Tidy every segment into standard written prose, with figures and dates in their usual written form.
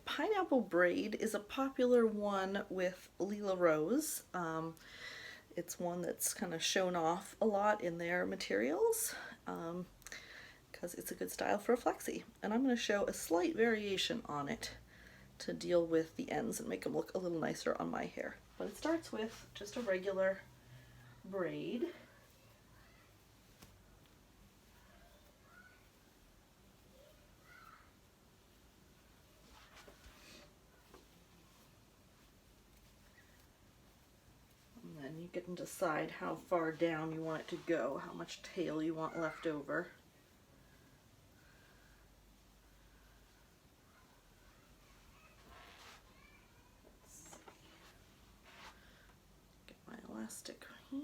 pineapple braid is a popular one with Lila Rose. It's one that's kind of shown off a lot in their materials because it's a good style for a flexi. And I'm going to show a slight variation on it to deal with the ends and make them look a little nicer on my hair. But it starts with just a regular braid. And then you can decide how far down you want it to go, how much tail you want left over. Get my elastic here.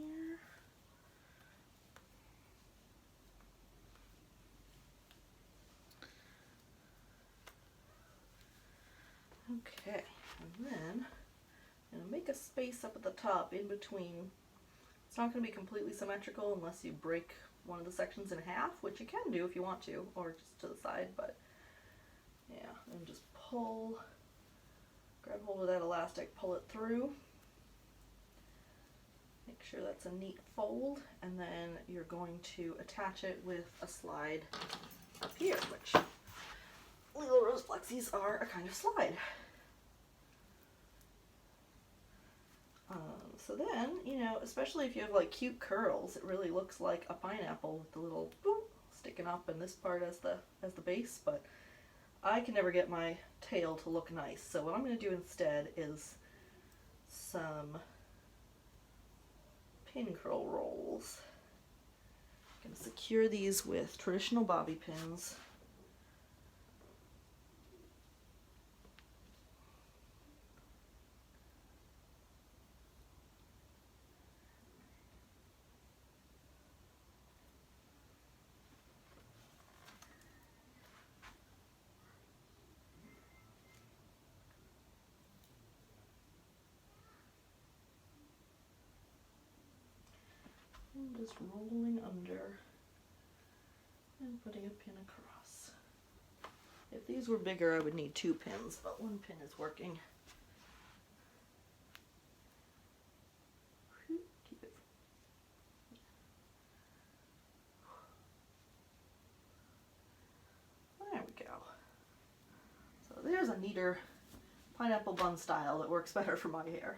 Okay, and then I'm going to make a space up at the top in between. It's not going to be completely symmetrical unless you break one of the sections in half, which you can do if you want to, or just to the side, but yeah, and just pull, grab hold of that elastic, pull it through, make sure that's a neat fold, and then you're going to attach it with a slide up here, which Lila Rose Flexis are a kind of slide. So then, you know, especially if you have like cute curls, it really looks like a pineapple with the little boop sticking up in this part as the base, but I can never get my tail to look nice. So what I'm going to do instead is some pin curl rolls. I'm going to secure these with traditional bobby pins. And just rolling under and putting a pin across. If these were bigger, I would need 2 pins, but 1 pin is working. Keep it. There we go. So there's a neater pineapple bun style that works better for my hair.